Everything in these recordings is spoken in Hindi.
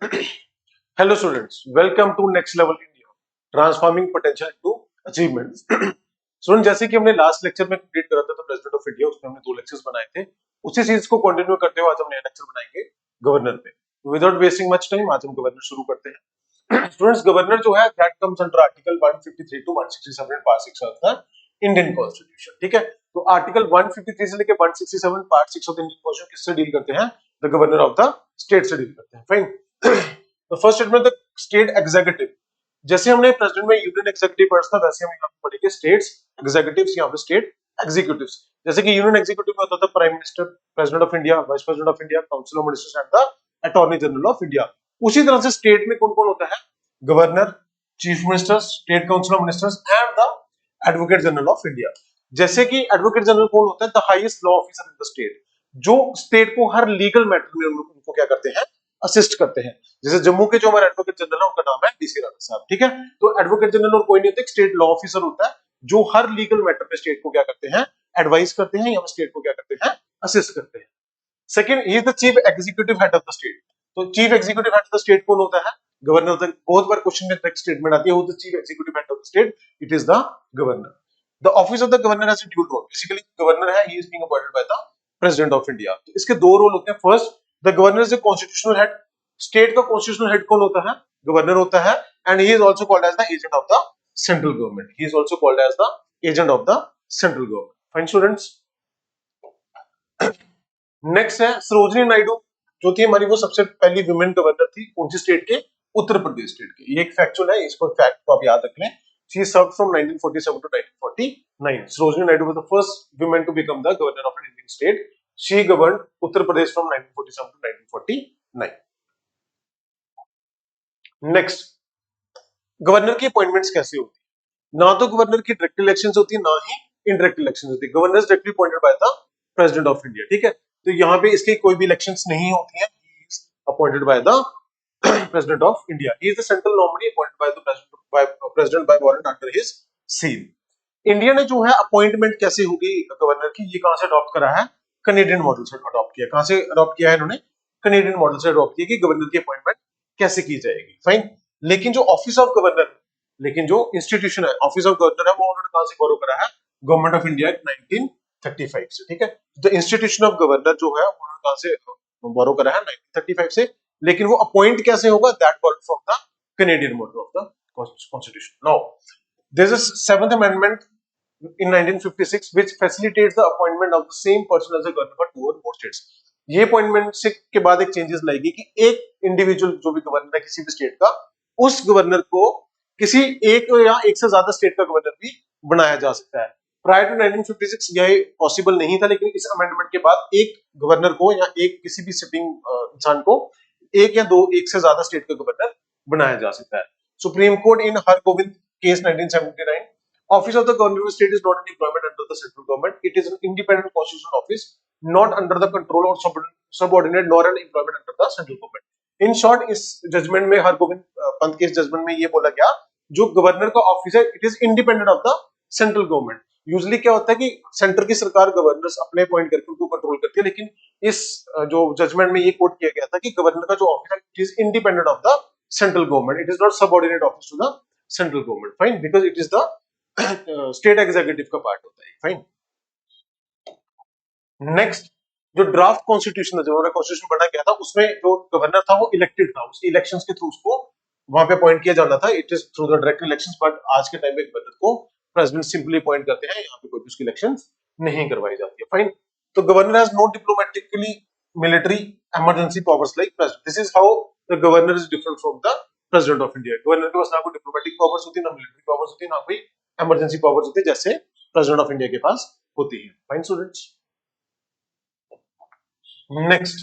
Hello students, welcome to Next Level India, Transforming Potential to Achievements. Student जैसे कि हमने लास्ट लेक्चर में कंप्लीट करा था तो प्रेसिडेंट ऑफ इंडिया, उसमें हमने 2 लेक्चर्स बनाए थे। उसी चीज को कंटिन्यू करते हुए आज हम नया लेक्चर बनाएंगे गवर्नर पे। विदाउट वेस्टिंग मच टाइम आज हम गवर्नर शुरू करते हैं। स्टूडेंट्स, गवर्नर जो है that comes under article 153 to 167 part 6 of the Indian constitution. ठीक है, तो आर्टिकल 153 से लेकर 167 part 6 of the Indian constitution किससे डील करते हैं? The governor of the state से डील करते हैं। फाइन। तो first statement the state executive. जैसे हमने प्रेसिडेंट में यूनियन एग्जीक्यूटिव पढ़ा था, वैसे हम यहाँ पे पढ़ेंगे स्टेट्स एग्जीक्यूटिव्स, यहाँ पे स्टेट एग्जीक्यूटिव्स। जैसे कि यूनियन एग्जीक्यूटिव में होता था prime minister, president of India, vice president of India, council of ministers and the attorney general of India. उसी तरह से स्टेट में कौन कौन होता है? Governor, chief minister, state council of ministers and the advocate general of India. जैसे कि एडवोकेट जनरल कौन होता है? The highest law officer in the state, जो स्टेट को हर लीगल मैटर में उनको क्या करते हैं? असिस्ट करते हैं। जैसे जम्मू के जो हमारे एडवोकेट जनरल है उनका नाम है डीसी राणा साहब। ठीक है, तो एडवोकेट जनरल और कोई नहीं होता, स्टेट लॉ ऑफिसर होता है जो हर लीगल मैटर में स्टेट को क्या करते हैं? एडवाइस करते हैं या स्टेट को क्या करते हैं? असिस्ट करते हैं। Second, he is the chief executive head of the state. तो chief executive head of the state कौन होता है? गवर्नर। बहुत बार क्वेश्चन में नेक्स्ट स्टेटमेंट आती है, वो the chief executive head of the state, it is the governor. The office of the governor has a dual role. Basically governor है, he is being appointed by the president of India. तो इसके दो रोल होते हैं। First, the governor is the constitutional head. State का कॉन्स्टिट्यूशनल हेड कौन होता है? गवर्नर होता है। And he is also called as the agent of the central government. He is also called as the agent of the central government. Fine students. Next है सरोजिनी नायडू, जो थी हमारी वो सबसे पहली वुमेन गवर्नर थी। कौन सी स्टेट के? उत्तर प्रदेश स्टेट के। ये एक फैक्चुअल है, इसको फैक्ट को आप याद रख लें। She served from 1947 to 1949। Sarojini Naidu was the first women to become the governor of an Indian state. She governed Uttar Pradesh from 1947 to 1949। Next, governor की अपॉइंटमेंट्स कैसे होती है? ना तो गवर्नर की डायरेक्ट इलेक्शंस होती है, ना ही इनडायरेक्ट इलेक्शंस होती है। Governor directly appointed by the president of India. ठीक है, तो यहाँ पे इसकी कोई भी इलेक्शंस नहीं होती है। He is appointed by the president of India. He is the central nominee appointed by the president bye warrant under his seal. India ने जो है अपॉइंटमेंट कैसे होगी गवर्नर की, ये कहां से अडॉप्ट करा है? कनेडियन मॉडल से अडॉप्ट किया। कहां से अडॉप्ट किया है इन्होंने? कनेडियन मॉडल से अडॉप्ट किया कि गवर्नर की अपॉइंटमेंट कैसे की जाएगी। फाइन। लेकिन जो ऑफिस ऑफ गवर्नर, लेकिन जो इंस्टीट्यूशन है ऑफिस ऑफ गवर्नर है, वो उन्होंने कहां से बोरो करा है? गवर्नमेंट ऑफ इंडिया 1935 से। ठीक है, द इंस्टीट्यूशन ऑफ गवर्नर जो है उन्होंने कहां से बोरो करा है? 1935 से। लेकिन वो अपॉइंट कैसे होगा? That borrow from the Canadian model of the constitution. Now there is a 7th amendment in 1956 which facilitates the appointment of the same person as a governor for 2 or more states. ये अपॉइंटमेंट से के बाद एक चेंजेस लाएगी कि एक इंडिविजुअल जो भी गवर्नर है किसी भी स्टेट का, उस गवर्नर को किसी एक या एक से ज्यादा स्टेट का गवर्नर भी बनाया जा सकता है। प्रायर टू 1956 यह पॉसिबल नहीं था, लेकिन इस अमेंडमेंट के बाद एक गवर्नर को या एक किसी भी सिटिंग इंसान को एक या दो एक से ज्यादा स्टेट का गवर्नर बनाया जा सकता है। Supreme court in Hargovind case 1979, Office of the Governor of the State is not an employment under the central government. It is an independent constitutional office, not under the control or subordinate, nor an employment under the central government. In short, इस जजमेंट में, हरगोविंद पंत के इस जजमेंट में ये बोला गया, जो गवर्नर का ऑफिस है, it is independent of the central government. Usually क्या होता है कि सेंटर की सरकार गवर्नर्स अपने अपॉइंट करके उनको कंट्रोल करती है, लेकिन इस जो जजमेंट में ये कोट किया गया था कि गवर्नर का जो ऑफिस है, it is independent of the central government. It is not subordinate office to the central government. Fine, because it is the state executive का पार्ट होता है। फाइन। नेक्स्ट, जो ड्राफ्ट कॉन्स्टिट्यूशन जो हमारा कॉन्स्टिट्यूशन बना गया था, उसमें जो गवर्नर था वो इलेक्टेड था, उसके इलेक्शंस के थ्रू उसको वहां पे अपॉइंट किया जाना था। It is through the direct elections, but आज के टाइम में गवर्नर को प्रेसिडेंट सिंपली अपॉइंट करते हैं, यहाँ पे कोई उसकी इलेक्शंस नहीं करवाई जाती है। फाइन। तो governor has no diplomatically military emergency powers like president. This is how the governor is different from the president of India. Governor के पास ना कोई डिप्लोमेटिक पावर्स होती है, ना मिलिट्री पावर्स होती है, ना कोई इमरजेंसी पावर्स होती है जैसे प्रेसिडेंट ऑफ इंडिया के पास होती है। Fine students. Next,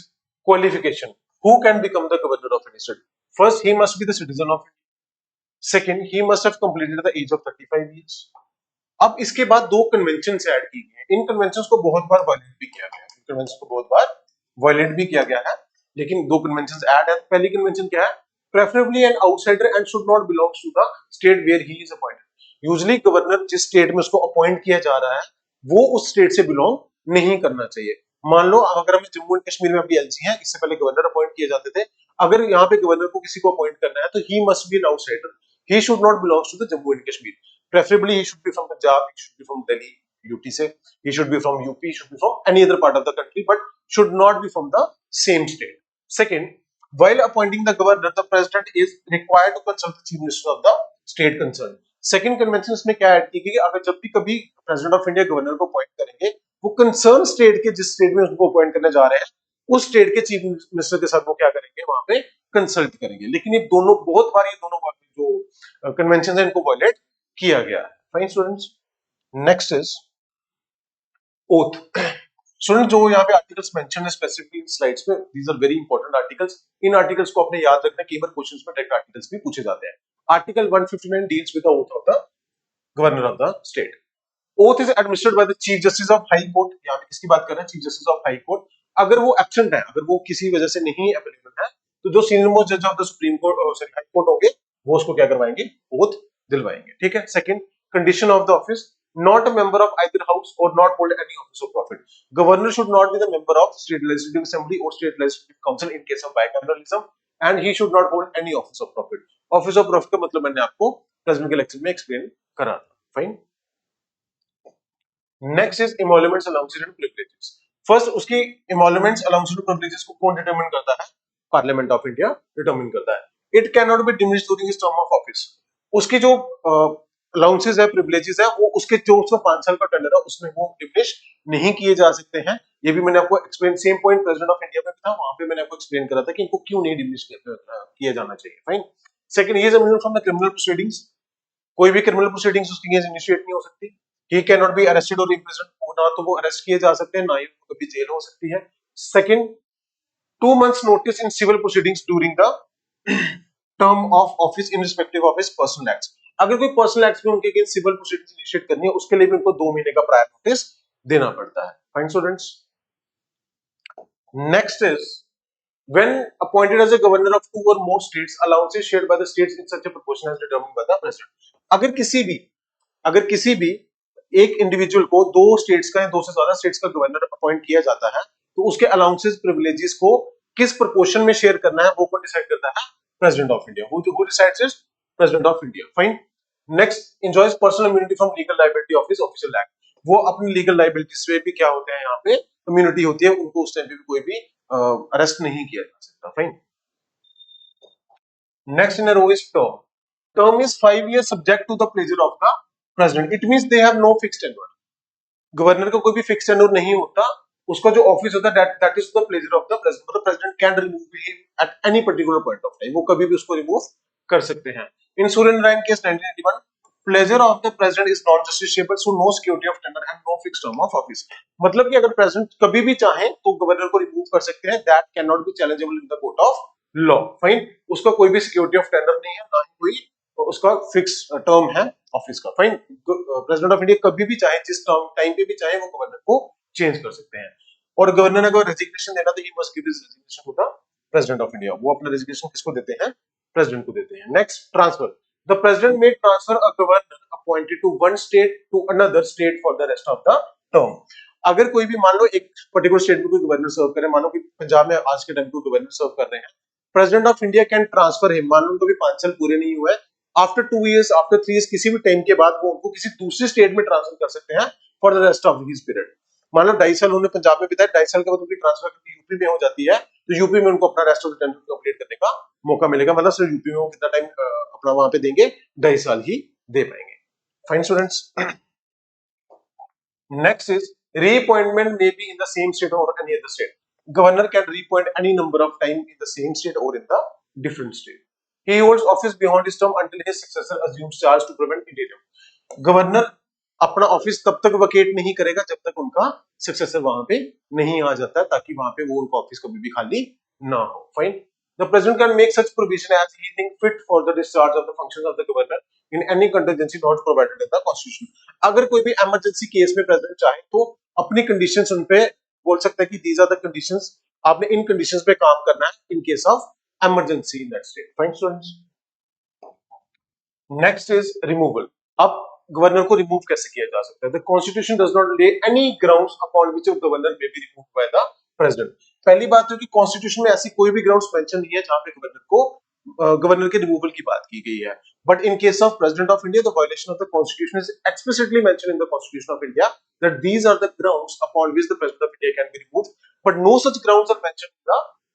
qualification. Who can become the governor of any state? First, he must be the citizen of India. Second, he must have completed the age of 35 years. अब इसके बाद दो कन्वेंशंस ऐड की गई हैं। इन कन्वेंशंस को बहुत बार वायलेट भी किया गया है, इन कन्वेंशंस को बहुत बार वायलेट भी किया गया है, लेकिन दो कन्वेंशंस ऐड है। पहली कन्वेंशन क्या है? Preferably an outsider and should not belongs to the state where he is appointed. Usually governor जिस स्टेट में उसको अपॉइंट किया जा रहा है वो उस स्टेट से बिलोंग नहीं करना चाहिए। मान लो अगर हम जम्मू एंड कश्मीर में अभी एलजी हैं, इससे पहले गवर्नर अपॉइंट किए जाते थे, अगर यहाँ पे गवर्नर को किसी को अपॉइंट करना है तो he must be an outsider, he should not belongs to the Jammu and Kashmir, preferably he should be from Punjab, he should be from Delhi UT से, he should be from UP, he should be from any other part of the country, but should not be from the same state. Second, while appointing the governor, the president is required to consult the chief minister of the state concerned. Second convention इसमें क्या ऐड की गई, अगर जब भी कभी प्रेसिडेंट ऑफ इंडिया गवर्नर को अपॉइंट करेंगे, वो कंसर्न स्टेट के जिस स्टेट में उसको अपॉइंट करने जा रहे हैं उस स्टेट के चीफ मिनिस्टर के साथ वो क्या करेंगे, वहां पे कंसल्ट करेंगे। लेकिन ये दोनों बहुत बार ये दोनों जो कन्वेंशन है इनको वायलेट किया गया है। Fine students, next is oath. Student जो यहाँ पे आर्टिकल्स मेंशन है स्पेसिफिकली स्लाइड्स पे, these are very important articles. इन आर्टिकल्स को अपने याद रखना, कई बार क्वेश्चंस में डायरेक्ट आर्टिकल्स भी पूछे जाते हैं। Article 159 deals with the oath of the governor of the state. Oath is administered by the chief justice of high court. यहाँ पे किसकी बात कर रहे हैं, chief justice of high court. अगर वो एब्सेंट है, अगर वो किसी वजह से नहीं अवेलेबल है, तो जो सीनियर मोस्ट जज of the supreme court sorry high court होंगे, वो उसको क्या करवाएंगे, ओथ दिलवाएंगे। ठीक है। Second, condition of the office, not a member of either house or not hold any office of profit. Governor should not be the member of state legislative assembly or state legislative council in case of bicameralism, and he should not hold any office of profit. Office of profit का मतलब मैंने आपको प्रेजेंट के लेक्चर में एक्सप्लेन करा था। Fine. Next is emoluments, allowances and privileges. First, उसकी emoluments, allowances and privileges को कौन डिटरमिन करता है, पार्लियामेंट ऑफ इंडिया डिटरमिन करता है। It can not be diminished during his term of office. उसकी जो अलाउंसेस है, प्रिविलेजेस है, वो उसके जो उसका 5 साल का टेन्योर है उसमें वो डिमिनिश नहीं किए जा सकते हैं। ये भी मैंने आपको explain, same point president of India में था, वहां पे मैंने आपको एक्सप्लेन करा था कि इनको क्यों नहीं डिमिनिश किया जाना चाहिए। Fine. Second, he is immune from the criminal proceedings. कोई भी क्रिमिनल प्रोसीडिंग्स उसकी अगेंस्ट इनिशिएट नहीं हो सकती। He can not be arrested और इम्प्रिजन, ना तो वो अरेस्ट किए जा सकते हैं, ना ही कभी जेल हो सकती है। Second, 2 months notice in civil proceedings during the term of office in respective of his personal acts. अगर कोई पर्सनल एक्ट में उनके अगेंस्ट सिविल प्रोसीडिंग्स इनिशिएट करनी है, उसके लिए भी उनको 2 महीने का प्रायर नोटिस देना पड़ता है। Fine students. Next is when appointed as a governor of 2 or more states, allowances shared by the states in such a proportion as determined by the president. अगर किसी भी एक इंडिविजुअल को 2 स्टेट्स का या 2 से ज्यादा स्टेट्स का गवर्नर अपॉइंट किया जाता है, तो उसके अलाउंसेस प्रिविलेजेस को किस प्रोपोर्शन में शेयर करना है वो कौन डिसाइड करता है, president of India. Who decides is president of India. Fine. Next, enjoys personal immunity from legal liability of his official act. वो अपनी लीगल लायबिलिटी से भी क्या होते हैं, यहाँ पे इम्यूनिटी होती है, उनको उस टाइम पे भी कोई भी अरेस्ट नहीं किया जा सकता। Fine. Next in a row is term. Term is 5 years subject to the pleasure of the president. It means they have no fixed tenure. Governor का कोई भी फिक्स्ड टेन्योर नहीं होता, उसका जो ऑफिस होता है that is the pleasure of the president. मतलब president can remove him at any particular point of time, वो कभी भी उसको रिमूव कर सकते हैं। In Suryanarayan case 1981, pleasure of the president is non justiciable, so no security of tenure and no fixed term of office. मतलब कि अगर प्रेसिडेंट कभी भी चाहे तो गवर्नर को रिमूव कर सकते हैं, that can not be challengeable in the court of law. Fine. उसका कोई भी सिक्योरिटी ऑफ टेन्योर नहीं है, ना ही कोई उसका फिक्स टर्म है ऑफिस का। फाइन। प्रेसिडेंट ऑफ इंडिया कभी भी चाहे, जिस टाइम पे भी चाहे, वो गवर्नर को चेंज कर सकते हैं। और गवर्नर ने अगर रेजिग्नेशन देना तो he must give his resignation to the president of India. वो अपना रेजिग्नेशन किसको देते हैं, प्रेसिडेंट को देते हैं। Next, transfer. The president may transfer a governor appointed to one state to another state for the rest of the term. अगर कोई भी मान लो एक पर्टिकुलर स्टेट में कोई गवर्नर सर्व करे, मान लो कि पंजाब में आज के टाइम को गवर्नर सर्व कर रहे हैं, president of India can transfer him. मान लो उनको भी 5 साल पूरे नहीं हुए, आफ्टर 2 years, आफ्टर 3 years, किसी भी टाइम के बाद वो उनको किसी दूसरी स्टेट में ट्रांसफर कर सकते हैं for the rest of his period. मान लो 2.5 साल उन्होंने पंजाब में बिताया, 2.5 साल के बाद उनकी ट्रांसफर करके यूपी में हो जाती है, तो यूपी में उनको अपना rest of the term complete करने का मौका मिलेगा। मतलब सिर्फ यूपी में वो कितना टाइम अपना वहां पे देंगे, 2.5 साल ही दे पाएंगे। Fine students. Next is reappointment may be in the same state और any other state. Governor can reappoint any number of time in the same state और in the different state. He holds office beyond his term until his successor assumes charge to prevent interim. Governor अपना ऑफिस तब तक वकेट नहीं करेगा जब तक उनका सक्सेसर वहां पे नहीं आ जाता, ताकि वहां पे वो उनका ऑफिस कभी भी खाली ना हो। Fine. The president can make such provision as he think fit for the discharge of the functions of the governor in any contingency not provided in the constitution. अगर कोई भी इमरजेंसी केस में प्रेसिडेंट चाहे तो अपनी कंडीशंस उन पे बोल सकता है कि दीज आर द कंडीशंस, आपने इन कंडीशंस पे काम करना है in case of emergency in that state. Fine students. Next is removal. अब गवर्नर को रिमूव कैसे किया जा सकता है? The constitution does not lay any grounds upon which a governor may be removed by the president. पहली बात तो कि कॉन्स्टिट्यूशन में ऐसी कोई भी ग्राउंड्स मेंशन नहीं है जहां पे गवर्नर के रिमूवल की बात की गई है। But in case of president of India, the violation of the constitution is explicitly mentioned in the constitution of India that these are the grounds upon which the president of India can be removed, but no such grounds are mentioned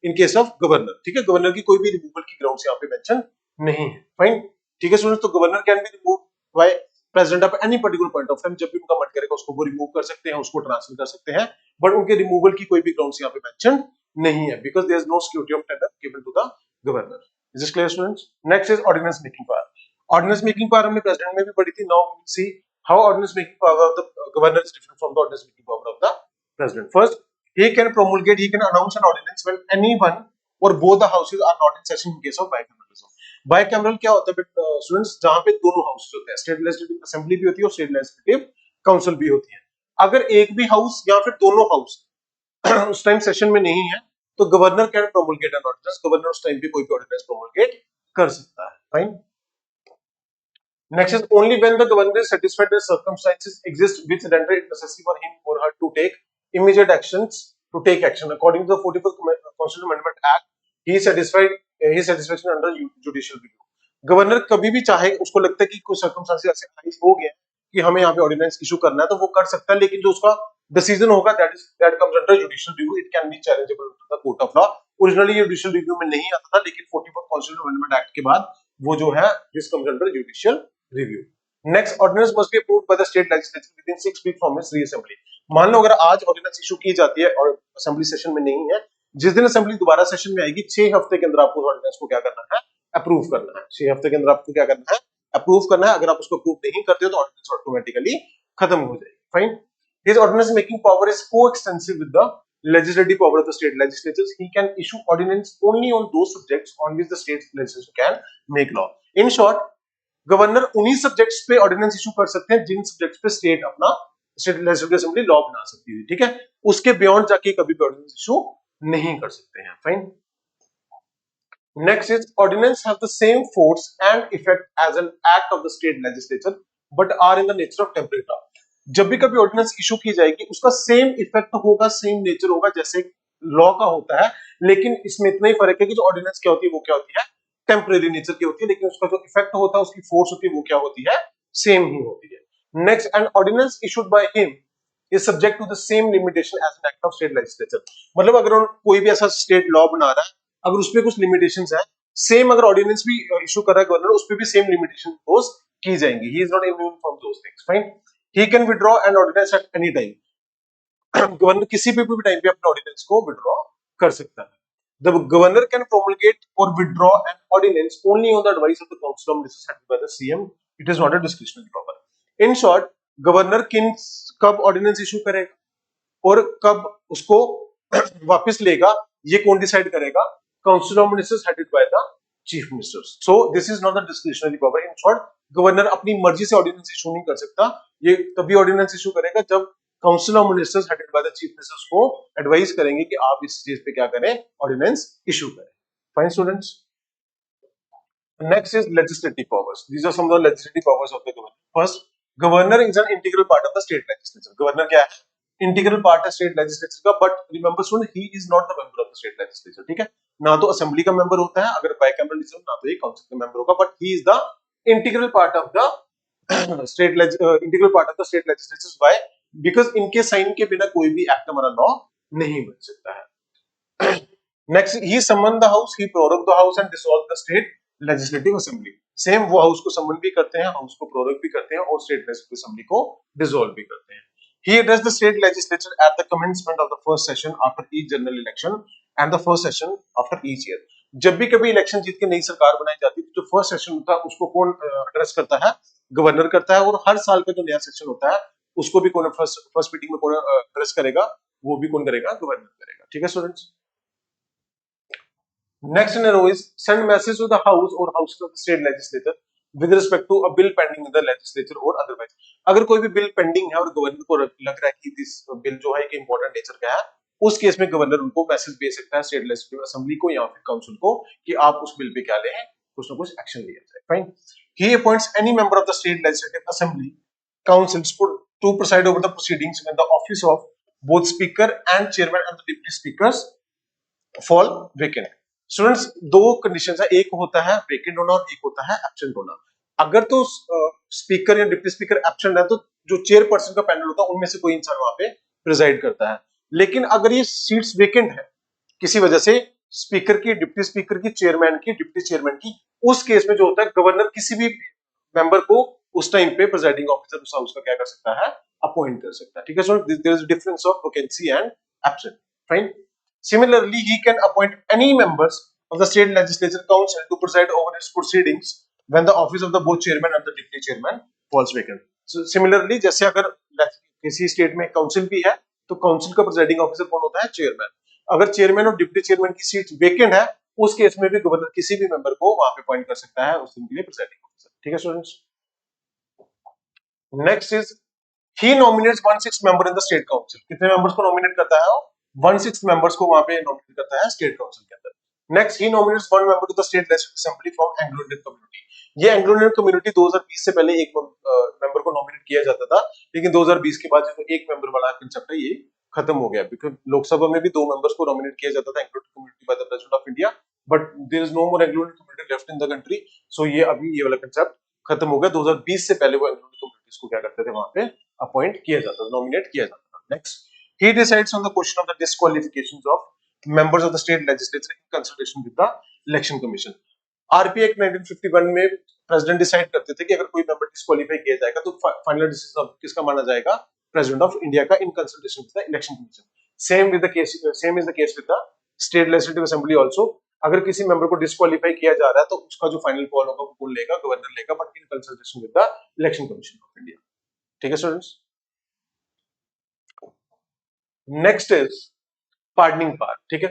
in case of governor. ठीक है, गवर्नर की कोई भी रिमूवल की ग्राउंड्स यहाँ पे मेंशन नहीं है। फाइन, ठीक है स्टूडेंट्स, तो governor can be removed by president of any particular point of time, जब भी उनका मन करेगा उसको वो रिमूव कर सकते हैं, उसको ट्रांसफर कर सकते हैं, बट उनके रिमूवल की कोई भी ग्राउंड्स यहाँ पे मेंशन नहीं है, because there is no security of tender given to the governor. Is this clear students? Next is ordinance making power. Ordinance making power हमने प्रेसिडेंट में भी पढ़ी थी। Now we will see how ordinance making power of the governor is different from the ordinance making power of the president. First, he can promulgate, he can announce an ordinance when anyone or both the houses are not in session in case of bicameralism. Bicameral क्या होता है स्टूडेंट्स? जहां पे दोनों हाउसेस होते हैं, स्टेट लेजिस्लेटिव असेंबली भी होती है और स्टेट लेजिस्लेटिव काउंसिल भी होती है। अगर एक भी हाउस या फिर दोनों हाउस उस टाइम सेशन में नहीं है तो governor can promulgate an ordinance. Governor उस टाइम पे कोई भी ऑर्डिनेंस प्रोमulgate कर सकता है। Fine. Next is only when the governor is satisfied that circumstances exist which render it necessary for him or her to take immediate actions to take action according to the 44th Constitutional Amendment Act, he is satisfied his satisfaction under judicial review. Governor कभी भी चाहे, उसको लगता है कि कुछ सर्कमस्टेंसेस ऐसे अराइज हो गए कि हमें यहाँ पे ऑर्डिनेंस इशू करना है तो वो कर सकता है, लेकिन जो उसका डिसीजन होगा that comes under judicial review, it can be challengeable to the court of law. Originally ये जुडिशियल रिव्यू में नहीं आता था, लेकिन 44th कॉन्स्टिट्यूशनल अमेंडमेंट एक्ट के बाद वो जो है this comes under judicial review. Next, ordinance must be approved by the state legislature within 6 week from its reassembly. मान लो अगर आज ऑर्डिनेंस इशू की जाती है और असेंबली सेशन में नहीं है, जिस दिन असेंबली दोबारा सेशन में आएगी 6 हफ्ते के अंदर आपको ऑर्डिनेंस को क्या करना है? अप्रूव करना है। 6 हफ्ते के अंदर आपको क्या करना है? अप्रूव करना है। अगर आप उसको अप्रूव नहीं करते हो तो ऑर्डिनेंस ऑटोमेटिकली खत्म हो जाएगी। Fine. His ordinance making power is coextensive with the legislative power of the state legislatures. He can issue ordinance only on those subjects on which the state legislature can make law. In short, governor उन्हीं सब्जेक्ट्स पे ऑर्डिनेंस इशू कर सकते हैं जिन सब्जेक्ट्स पे स्टेट लेजिस्लेटिव असेंबली लॉ बना सकती है। ठीक है, उसके बियॉन्ड जाके कभी भी ऑर्डिनेंस इशू नहीं कर सकते हैं। Fine. Next is ordinance have the same force and effect as an act of the state legislature but are in the nature of temporary law. जब भी कभी ऑर्डिनेंस इशू की जाएगी उसका सेम इफेक्ट होगा, सेम नेचर होगा जैसे लॉ का होता है, लेकिन इसमें इतना ही फर्क है कि जो ऑर्डिनेंस क्या होती है वो क्या होती है? टेम्परेरी नेचर की होती है, लेकिन उसका जो इफेक्ट होता है, उसकी फोर्स होती है, वो क्या होती है? सेम ही होती है। Next, an ordinance issued by him is subject to the same limitation as an act of state legislature. मतलब अगर कोई भी ऐसा स्टेट लॉ बना रहा है, अगर उसपे कुछ लिमिटेशंस है, सेम अगर ऑर्डिनेंस भी इशू कर रहा है गवर्नर, उसपे भी सेम लिमिटेशन इम्पोज की जाएंगी। He is not immune from those things. Fine. He can withdraw an ordinance at any time. Governor किसी भी टाइम पे अपने ऑर्डिनेंस को विड्रॉ कर सकता है। The governor can promulgate or withdraw an ordinance only on the advice of the council of ministers headed by the CM. It is not a discretionary power. In short, governor कब ऑर्डिनेंस इशू करेगा और कब उसको वापस लेगा, ये कौन डिसाइड करेगा? Council of ministers headed by the chief ministers. So this is not the discretionary power. In short, governor अपनी मर्जी से ऑर्डिनेंस इशू नहीं कर सकता। ये तभी ऑर्डिनेंस इशू करेगा जब council of ministers headed by the chief ministers को एडवाइस करेंगे कि आप इस चीज पे क्या करें, ऑर्डिनेंस इशू करें। Fine students. Next is legislative powers. These are some of the legislative powers of the governor. First, governor is an integral part of the state legislature. Governor क्या है? इंटीग्रल पार्ट है स्टेट लेजिस्लेचर का, but remember student, he is not the member of the state legislature. ठीक है, ना तो असेंबली का मेंबर होता है अगर बाइकैमरलिज्म, ना तो ये काउंसिल का मेंबर होगा, but he is the integral part of the state integral part of the state legislature. Why? Because इनके साइन के बिना कोई भी एक्ट हमारा लॉ नहीं बन सकता है। Next, he summon the house, he prorogue the house and dissolve the state legislative assembly. Same वो हाउस को समन भी करते हैं, हाउस को प्रोरोग भी करते हैं और स्टेट लेजिस्लेटिव असेंबली को डिसॉल्व भी करते हैं। He addressed the state legislature at the commencement of the first session after each general election and the first session after each year. जब भी कभी इलेक्शन जीत के नई सरकार बनाई जाती है तो जो फर्स्ट सेशन होता है उसको कौन एड्रेस करता है? गवर्नर करता है। और हर साल का जो नया सेशन होता है उसको भी कौन फर्स्ट मीटिंग में कौन एड्रेस करेगा? वो भी कौन करेगा? गवर्नर करेगा। ठीक है students. Next in row is send message to the house और houses of the state legislature with respect to a bill pending in the legislature और अदरवाइज। अगर कोई भी बिल पेंडिंग है और गवर्नर को लग रहा है कि दिस बिल जो है कि इंपॉर्टेंट नेचर का है, उस केस में गवर्नर उनको मैसेज भेज सकता है स्टेट लेजिस्लेटिव असेंबली को या फिर काउंसिल को कि आप उस बिल पे क्या लें, कुछ ना कुछ एक्शन लिया जाए। Fine. He appoints any member of the state legislative assembly councils to preside over the proceedings when the office of both speaker and chairman and the deputy speakers fall vacant. Students दो कंडीशंस है, एक होता है वेकेंट होना और एक होता है एब्सेंट होना। अगर तो स्पीकर या डिप्टी स्पीकर एब्सेंट है तो जो चेयरपर्सन का पैनल होता है उनमें से कोई इंसान वहां पे प्रिजाइड करता है। लेकिन अगर ये सीट्स वेकेंट है किसी वजह से, स्पीकर की, डिप्टी स्पीकर की, चेयरमैन की, डिप्टी चेयरमैन की, उस केस में जो होता है गवर्नर किसी भी मेंबर को उस टाइम पे प्रिजाइडिंग ऑफिसर उस हाउस का क्या कर सकता है, अपॉइंट कर सकता है। ठीक है, so there is difference of vacancy and absent. Fine. Similarly, he can appoint any members of the state legislature council to preside over its proceedings when the office of the both chairman and the deputy chairman falls vacant. So similarly, जैसे अगर किसी स्टेट में काउंसिल भी है तो काउंसिल का प्रेसिडिंग ऑफिसर कौन होता है, चेयरमैन। अगर चेयरमैन और डिप्टी चेयरमैन की सीट वेकेंट है उस केस में भी गवर्नर किसी भी मेंबर को वहां पे अपॉइंट कर सकता है उस दिन के लिए प्रेसिडिंग ऑफिसर। ठीक है students. Next is he nominates 1/6 member in the state council. कितने मेंबर्स को नॉमिनेट करता है, 1/6 मेंबर्स को वहां पे नॉमिनेट करता है स्टेट काउंसिल के अंदर। Next he nominates one member to the state legislative assembly from Anglo Indian community. ये एंग्लो इंडियन कम्युनिटी 2020 से पहले एक मेंबर को नॉमिनेट किया जाता था, लेकिन 2020 के बाद जो एक मेंबर वाला कंसेप्ट है ये खत्म हो गया, बिकॉज लोकसभा में भी 2 मेंबर्स को नॉमिनेट किया जाता था Anglo Indian community by the president of India, but there is no more Anglo Indian community left in the country. So ये अभी ये वाला कंसेप्ट खत्म हो गया। 2020 से पहले वो एंग्लो इंडियन कम्युनिटीज को क्या करते थे, वहां पे अपॉइंट किया जाता था, नॉमिनेट किया जाता था। Next, he decides on the question of the disqualifications of members of the state legislature in consultation with the election commission. RP act 1951 में प्रेसिडेंट डिसाइड करते थे कि अगर कोई मेंबर डिस्क्वालीफाई किया जाएगा तो फाइनल डिसीजन किसका माना जाएगा, प्रेसिडेंट ऑफ इंडिया का, in consultation with the election commission. Same is the case with the state legislative assembly also. अगर किसी मेंबर को डिस्क्वालीफाई किया जा रहा है तो उसका जो फाइनल कॉल होगा वो कौन लेगा, गवर्नर लेगा, but in consultation with the election commission of India. ठीक है students. Next is pardoning power. ठीक है,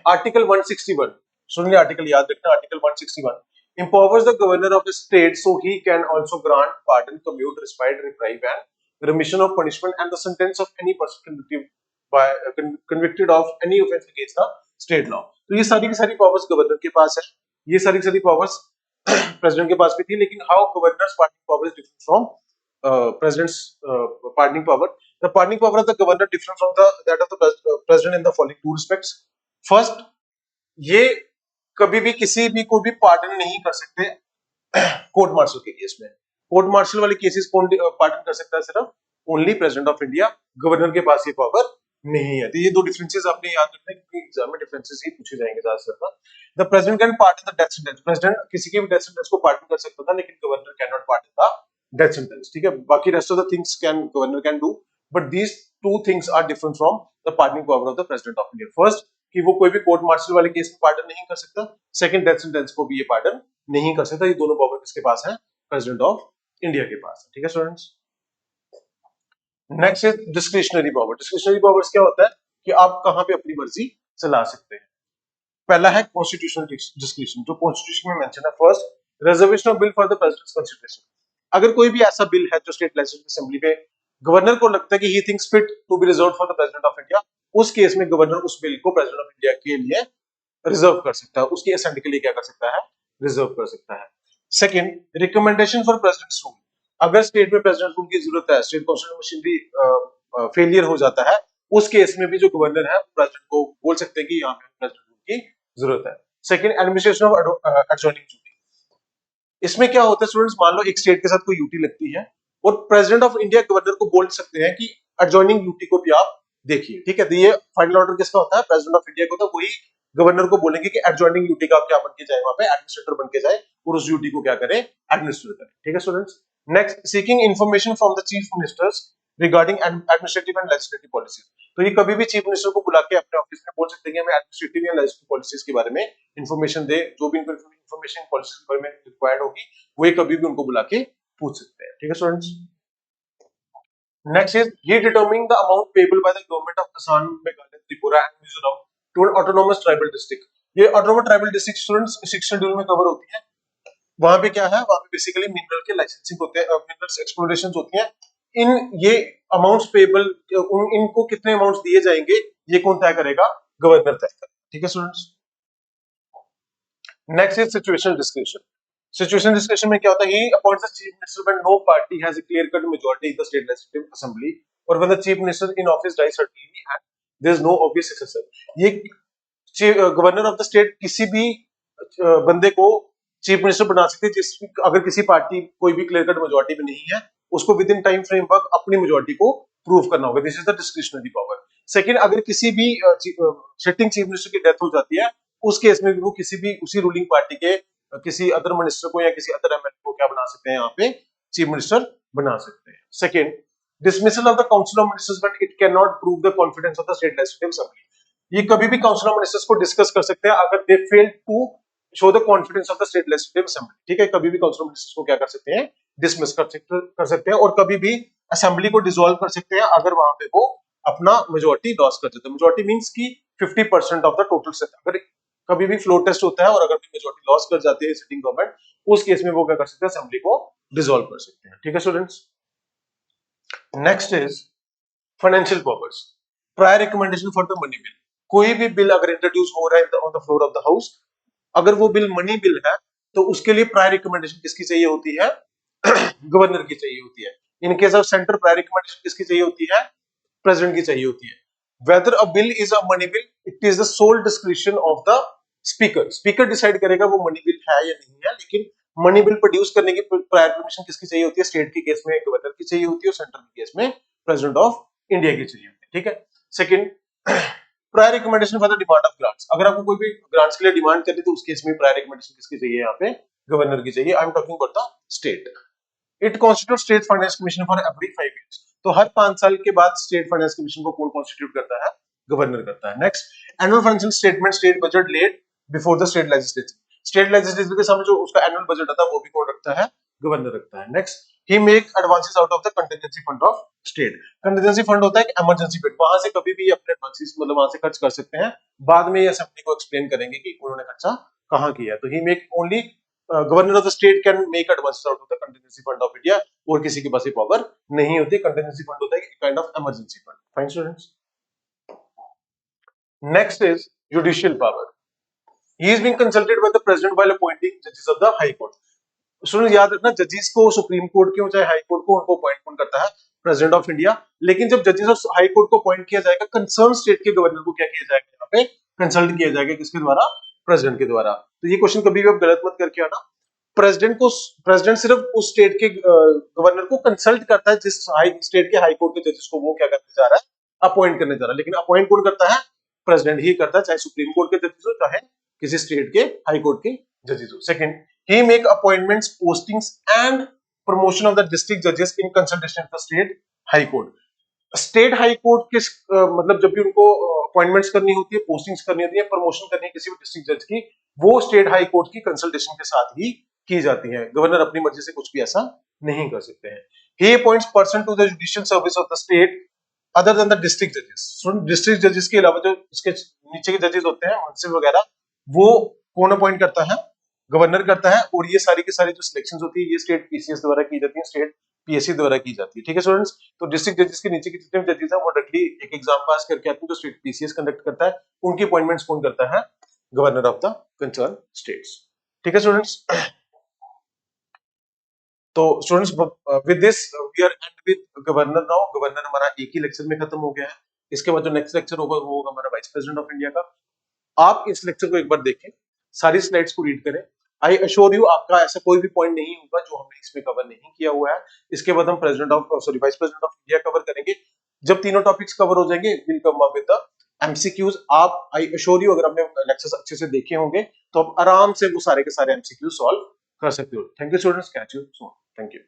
आर्टिकल 161, सुन लिया आर्टिकल, याद रखना article 161 empowers the governor of the state so he can also grant pardon, commute, respite, reprieve and remission of punishment and the sentence of any person convicted of any offense against the state law। तो ये सारी की सारी पावर्स गवर्नर के पास है, ये सारी की सारी पावर्स प्रेसिडेंट के पास भी थी, लेकिन how governors pardoning power is different from president's pardoning power। The pardoning power of the governor different from that of the president in the following two respects। First, ये कभी भी किसी भी को भी पार्डन नहीं कर सकते कोर्ट मार्शल के केस में। कोर्ट मार्शल वाले केसेस कौन पार्डन कर सकता है, सिर्फ only president of India. Governor के पास ये पावर नहीं है। तो ये दो डिफरेंसेस आपने याद रखना, क्योंकि एग्जाम में डिफरेंसेस ही पूछे जाएंगे ज्यादातर। The president can pardon the death sentence. President किसी के भी डेथ सेंटेंस को पार्डन कर सकता था, लेकिन governor can not pardon the death sentence. ठीक है, बाकी rest of the things can governor can do, but these two things are different from the pardoning power of the president of India. First, कि वो कोई भी कोर्ट मार्शल वाले केस में पार्डन नहीं कर सकता। सेकंड, डेथ सेंटेंस को भी ये पार्डन नहीं कर सकता। ये दोनों पावर किसके पास है, प्रेसिडेंट ऑफ इंडिया के पास। ठीक है students. Next is discretionary power. Discretionary powers क्या होता है कि आप कहां पे अपनी मर्जी चला सकते हैं। पहला है कॉन्स्टिट्यूशनल डिस्क्रिशन, जो कॉन्स्टिट्यूशन में मेंशन है। First, reservation of bill for the president's consideration. अगर कोई भी ऐसा बिल है जो स्टेट लेजिस्लेटिव असेंबली में गवर्नर को लगता है कि he thinks fit to be reserved for the president of India, उस केस में गवर्नर उस बिल को प्रेसिडेंट ऑफ इंडिया के लिए रिजर्व कर सकता है, उसकी असेंट के लिए क्या कर सकता है, रिजर्व कर सकता है। Second, recommendation for presidents rule. अगर स्टेट में प्रेसिडेंट रूल की जरूरत है, स्टेट कॉन्स्टिट्यूशन मशीनरी फेलियर हो जाता है, उस केस में भी जो गवर्नर है प्रेसिडेंट को बोल सकते हैं कि यहाँ पे प्रेसिडेंट रूल की जरूरत है। Second, administration of adjoining duty. इसमें क्या होता है स्टूडेंट्स, मान लो एक स्टेट के साथ कोई ड्यूटी लगती है और प्रेसिडेंट ऑफ इंडिया गवर्नर को बोल सकते हैं कि एडजॉइनिंग ड्यूटी को भी आप देखिए। ठीक है, तो ये फाइनल ऑर्डर किसका होता है, प्रेसिडेंट ऑफ इंडिया को। तो वही गवर्नर को बोलेंगे कि एडजॉइनिंग ड्यूटी का आप क्या बन के जाए, वहां पे एडमिनिस्ट्रेटर बन के जाए और उस ड्यूटी को क्या करे, एडमिनिस्ट्रेट करे। ठीक है students. Next, seeking information from the chief ministers regarding administrative and legislative policies. तो ये कभी भी चीफ मिनिस्टर को बुला के अपने ऑफिस में बोल सकते हैं कि हमें एडमिनिस्ट्रेटिव या लेजिस्लेटिव पॉलिसीज के बारे में इंफॉर्मेशन दे, जो भी इंफॉर्मेशन पॉलिसीज के बारे में रिक्वायर्ड होगी वो कभी भी उनको बुला के पूछ सकते हैं। ठीक है students. Next is he determining the amount payable by the government of Assam, Meghalaya, Tripura and Mizoram to an autonomous tribal district. ये autonomous tribal district students 6 schedule में कवर होती है। वहां पे क्या है, वहां पे बेसिकली मिनरल के लाइसेंसिंग होते हैं, मिनरल्स एक्सप्लोरेशंस होती हैं। इन ये अमाउंट्स पेबल, इनको कितने अमाउंट्स दिए जाएंगे ये कौन तय करेगा, गवर्नर तय करेगा। ठीक है students. Next is situational description. Situation discussion में क्या होता है, he appoints the chief minister when no party has a clear cut majority in the state legislative assembly or when the chief minister in office dies suddenly and there is no obvious successor। ये गवर्नर ऑफ द स्टेट किसी भी बंदे को चीफ मिनिस्टर बना सकते हैं, जिस अगर किसी पार्टी कोई भी क्लियर कट मेजोरिटी में नहीं है, उसको with in time frame work अपनी मेजोरिटी को प्रूव करना होगा। This is the discretionary power. Second, अगर किसी भी सिटिंग चीफ मिनिस्टर की डेथ हो जाती है, उस केस में भी वो किसी भी उसी रूलिंग पार्टी के किसी अदर मिनिस्टर को या किसी अदर एमएलए को क्या बना सकते हैं, यहाँ पे चीफ मिनिस्टर बना सकते हैं। Second, dismissal of the council of ministers but it can not prove the confidence of the state legislative assembly. ये कभी भी काउंसिल ऑफ मिनिस्टर्स को डिस्कस कर सकते हैं अगर they fail to show the confidence of the state legislative assembly. ठीक है, कभी भी काउंसिल ऑफ मिनिस्टर्स को क्या कर सकते हैं, डिसमिस कर सकते हैं, और कभी भी असेंबली को डिसॉल्व कर सकते हैं अगर वहां पे वो अपना मेजोरिटी लॉस कर देते हैं। मेजोरिटी मींस की 50% ऑफ द टोटल सेट। अगर कभी भी फ्लोर टेस्ट होता है और अगर मेजोरिटी लॉस कर जाती है सिटिंग गवर्नमेंट, उस केस में वो क्या कर सकते हैं, असेंबली को डिसॉल्व कर सकते हैं। ठीक है students. Next is financial powers. Prior recommendation for the money bill. कोई भी बिल अगर इंट्रोड्यूस हो रहा है on the floor of the house, अगर वो बिल मनी बिल है तो उसके लिए प्रायर रिकमेंडेशन किसकी चाहिए होती है, गवर्नर की चाहिए होती है। In case of centre, prior recommendation किसकी चाहिए होती है, प्रेसिडेंट की चाहिए होती है। Whether a bill is a money bill, it is the sole discretion of the speaker. Speaker decide करेगा वो मनी बिल है या नहीं है, लेकिन मनी बिल प्रोड्यूस करने की प्रायर परमिशन किसकी चाहिए होती है, स्टेट के केस में गवर्नर की चाहिए होती है और सेंट्रल के केस में प्रेसिडेंट ऑफ इंडिया की चाहिए होती है। ठीक है। Second, prior recommendation for the demand of grants. अगर आपको कोई भी ग्रांट्स के लिए डिमांड करनी तो उस केस में प्रायर रिकमेंडेशन किसकी चाहिए, यहाँ पे गवर्नर की चाहिए। I am talking about the state. It constitute state finance commission for every 5 years। तो हर 5 साल के बाद स्टेट फाइनेंस कमीशन को कौन कॉन्स्टिट्यूट करता है, गवर्नर करता है। Next, annual financial statement, state budget laid before the state legislature. State legislature के सामने जो उसका एनुअल बजट आता है वो भी कौन रखता है, गवर्नर रखता है। Next, he make advances out of the contingency fund of state. Contingency fund होता है एक इमरजेंसी फंड, वहां से कभी भी अपने एडवांसेस मतलब वहां से खर्च कर सकते हैं। बाद में ये असेंबली को एक्सप्लेन करेंगे कि उन्होंने खर्चा कहां किया। तो he make only governor of the state can make advances out of the contingency fund of India, और किसी के पास ये पावर नहीं होती। कंटिजेंसी फंड होता है एक kind of emergency fund. Fine students. Next is judicial power. He is being consulted by the president while appointing जजेस of the high court. Students याद रखना, जजेस को सुप्रीम कोर्ट के हो चाहे हाई कोर्ट को, उनको अपॉइंट कौन करता है, प्रेसिडेंट ऑफ इंडिया। लेकिन जब जजेस ऑफ हाई कोर्ट को अपॉइंट किया जाएगा, कंसर्न स्टेट के गवर्नर को क्या किया जाएगा, यहाँ पे कंसल्ट किया जाएगा, किसके द्वारा, प्रेसिडेंट के द्वारा। तो ये क्वेश्चन कभी भी आप गलत मत करके आना। प्रेसिडेंट सिर्फ उस स्टेट के गवर्नर को कंसल्ट करता है जिस स्टेट के हाई कोर्ट के जजेस को वो क्या करने जा रहा है, अपॉइंट करने जा रहा है। लेकिन अपॉइंट कौन करता है, प्रेसिडेंट ही करता है, चाहे सुप्रीम कोर्ट के जजेस हो चाहे किसी स्टेट के हाई कोर्ट के जजेस हो। Second, he make appointments, postings and promotion of the district judges in consultation with the state high court। State high court के मतलब जब भी उनको अपॉइंटमेंट्स करनी होती है, पोस्टिंग्स करनी होती है, प्रमोशन करनी है किसी भी डिस्ट्रिक्ट जज की, वो स्टेट हाई कोर्ट की कंसल्टेशन के साथ ही की जाती है। गवर्नर अपनी मर्जी से कुछ भी ऐसा नहीं कर सकते हैं। he appoints person to the judicial service of the state other than the district judges। District जजेस के अलावा जो इसके नीचे के जजेस होते हैं, मुंसिफ वगैरह, वो कौन अपॉइंट करता है, गवर्नर करता है। और ये सारी की सारी जो सिलेक्शंस होती है ये स्टेट पीसीएस द्वारा की जाती है, स्टेट पीएससी द्वारा की जाती है। ठीक है स्टूडेंट्स। तो डिस्ट्रिक्ट जजेस के नीचे के जितने भी जजेस हैं वो डायरेक्टली एक एग्जाम पास करके आते हैं जो स्टेट पीसीएस कंडक्ट करता है। उनकी अपॉइंटमेंट्स कौन करता है, governor of the concern states. ठीक है स्टूडेंट्स। तो students with this we are end with governor now. Governor हमारा एक ही लेक्चर में खत्म हो गया है। इसके बाद जो नेक्स्ट लेक्चर होगा वो होगा हमारा वाइस प्रेसिडेंट ऑफ इंडिया का। आप इस लेक्चर को एक बार देखें, सारी स्लाइड्स को रीड करें। आई अश्योर यू आपका ऐसा कोई भी पॉइंट नहीं होगा जो हमने इसमें कवर नहीं किया हुआ है। इसके बाद हम president of vice president of India cover करेंगे। जब तीनों टॉपिक्स कवर हो जाएंगे will come up with the MCQs. आप आई अश्योर यू अगर आपने लेक्चर्स अच्छे से देखे होंगे तो आप आराम से वो सारे के सारे एमसीक्यू सॉल्व कर सकते हो। Thank you students, catch you soon. Thank you.